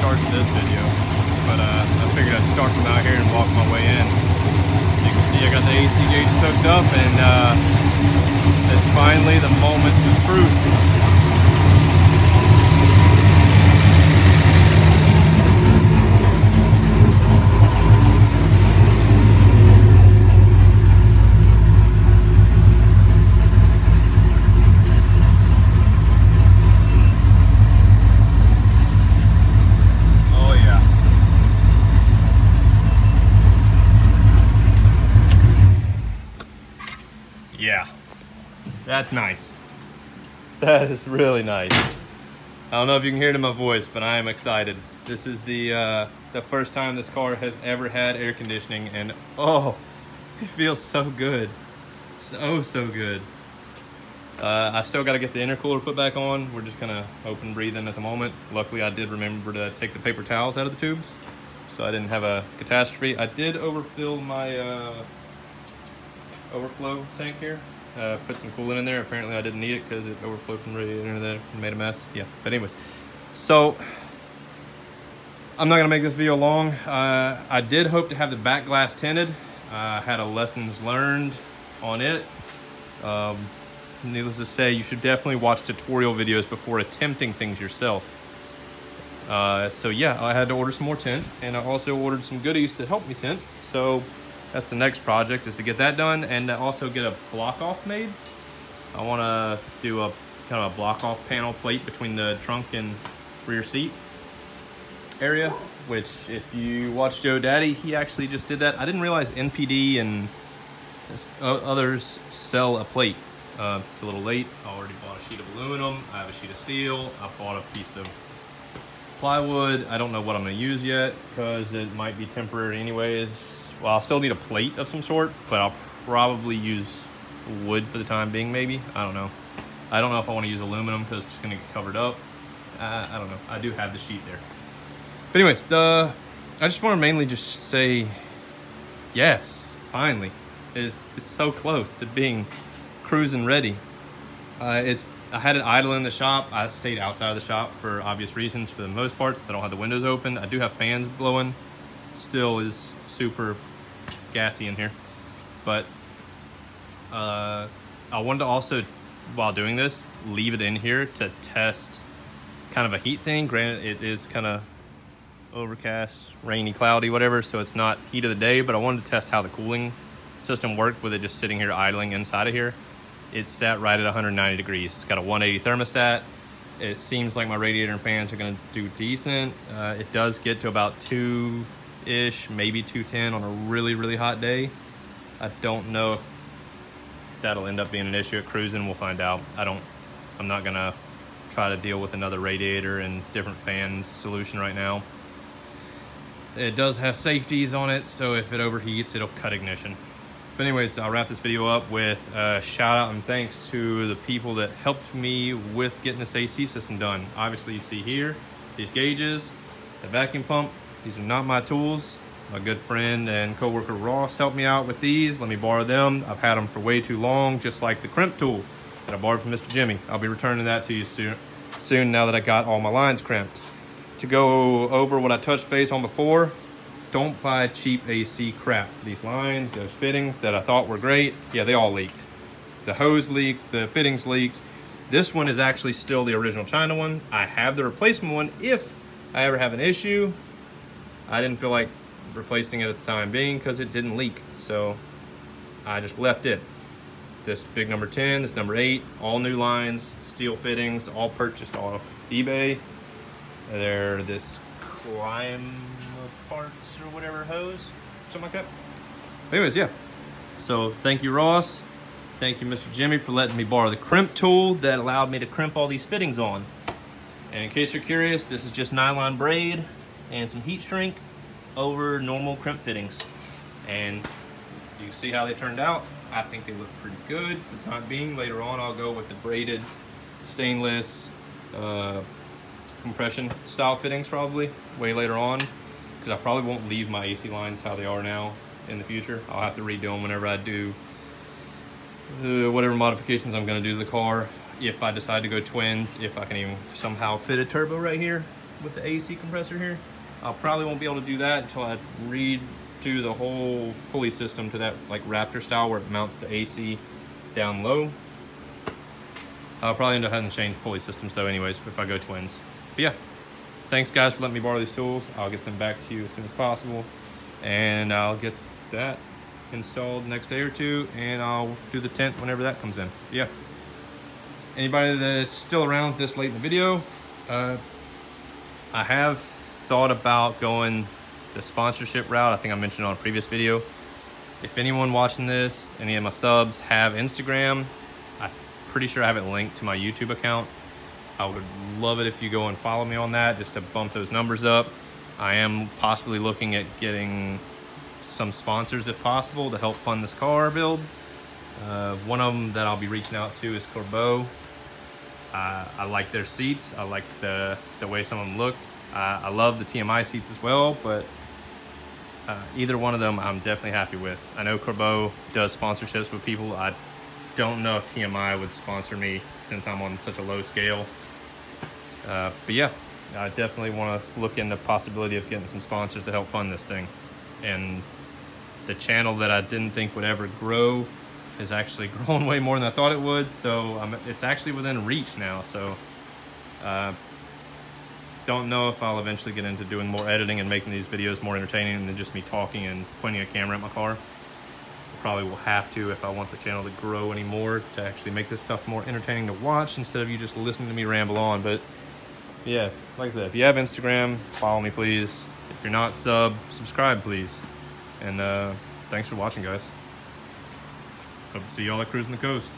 start to this video, but I figured I'd start from out here and walk my way in. As you can see, I got the AC gauges hooked up, and it's finally the moment of truth. Yeah, that's nice. That is really nice. I don't know if you can hear it in my voice, but I am excited. This is the first time this car has ever had air conditioning, and oh, it feels so good. So good. I still got to get the intercooler put back on. We're just kind of open breathing at the moment. Luckily, I did remember to take the paper towels out of the tubes, so I didn't have a catastrophe. I did overfill my overflow tank here. Put some coolant in there. Apparently I didn't need it because it overflowed from the radiator there and made a mess. Yeah, but anyways, so I'm not gonna make this video long. I did hope to have the back glass tinted. I had a lessons learned on it. Needless to say, you should definitely watch tutorial videos before attempting things yourself. So yeah, I had to order some more tint, and I also ordered some goodies to help me tint. So that's the next project, is to get that done and also get a block off made. I want to do a kind of a block off panel plate between the trunk and rear seat area, which if you watch Joe Daddy, he actually just did that. I didn't realize NPD and others sell a plate. It's a little late. I already bought a sheet of aluminum. I have a sheet of steel. I bought a piece of plywood. I don't know what I'm going to use yet because it might be temporary anyways. Well, I'll still need a plate of some sort, but I'll probably use wood for the time being, maybe. I don't know. I don't know if I want to use aluminum because it's just going to get covered up. I don't know. I do have the sheet there. But anyways, I just want to mainly just say, yes, finally. It's so close to being cruising ready. I had it idle in the shop. I stayed outside of the shop for obvious reasons for the most part. I don't have the windows open. I do have fans blowing. Still is super gassy in here, but I wanted to also, while doing this, leave it in here to test kind of a heat thing. Granted, it is kind of overcast, rainy, cloudy, whatever, so it's not heat of the day, but I wanted to test how the cooling system worked with it just sitting here idling inside of here. It's sat right at 190 degrees. It's got a 180 thermostat. It seems like my radiator and fans are going to do decent. It does get to about 2-ish, maybe 210 on a really hot day. I don't know if that'll end up being an issue at cruising. We'll find out. I'm not gonna try to deal with another radiator and different fan solution right now. It does have safeties on it, so if it overheats, it'll cut ignition. But anyways, I'll wrap this video up with a shout out and thanks to the people that helped me with getting this AC system done. Obviously, you see here these gauges, the vacuum pump. These are not my tools. My good friend and coworker Ross helped me out with these. Let me borrow them. I've had them for way too long, just like the crimp tool that I borrowed from Mr. Jimmy. I'll be returning that to you soon now that I got all my lines crimped. To go over what I touched base on before, don't buy cheap AC crap. These lines, those fittings that I thought were great, yeah, they all leaked. The hose leaked, the fittings leaked. This one is actually still the original China one. I have the replacement one if I ever have an issue. I didn't feel like replacing it at the time being because it didn't leak, so I just left it. This big number 10, this number 8, all new lines, steel fittings, all purchased off eBay. They're this Climb parts or whatever hose, something like that. But anyways, yeah. So thank you, Ross. Thank you, Mr. Jimmy, for letting me borrow the crimp tool that allowed me to crimp all these fittings on. And in case you're curious, this is just nylon braid and some heat shrink over normal crimp fittings. And you see how they turned out. I think they look pretty good for the time being. Later on, I'll go with the braided stainless compression style fittings probably way later on, because I probably won't leave my AC lines how they are now in the future. I'll have to redo them whenever I do whatever modifications I'm going to do to the car. If I decide to go twins, if I can even somehow fit a turbo right here, with the AC compressor here. I probably won't be able to do that until I redo the whole pulley system to that like Raptor style where it mounts the AC down low. I'll probably end up having to change pulley systems though anyways if I go twins. But yeah, thanks guys for letting me borrow these tools. I'll get them back to you as soon as possible, and I'll get that installed the next day or two, and I'll do the tent whenever that comes in. But yeah, anybody that's still around this late in the video, I have thought about going the sponsorship route. I think I mentioned on a previous video. If anyone watching this, any of my subs have Instagram, I'm pretty sure I have it linked to my YouTube account. I would love it if you go and follow me on that just to bump those numbers up. I am possibly looking at getting some sponsors if possible to help fund this car build. One of them that I'll be reaching out to is Corbeau. I like their seats. I like the way some of them look. I love the TMI seats as well, but either one of them I'm definitely happy with. I know Corbeau does sponsorships with people. I don't know if TMI would sponsor me since I'm on such a low scale. But yeah, I definitely want to look into the possibility of getting some sponsors to help fund this thing. And the channel that I didn't think would ever grow is actually growing way more than I thought it would. So it's actually within reach now. So don't know if I'll eventually get into doing more editing and making these videos more entertaining than just me talking and pointing a camera at my car. Probably will have to if I want the channel to grow anymore, to actually make this stuff more entertaining to watch instead of you just listening to me ramble on. But yeah, like I said, if you have Instagram, follow me please. If you're not subscribe please. And thanks for watching guys. Hope to see y'all at Cruising the Coast.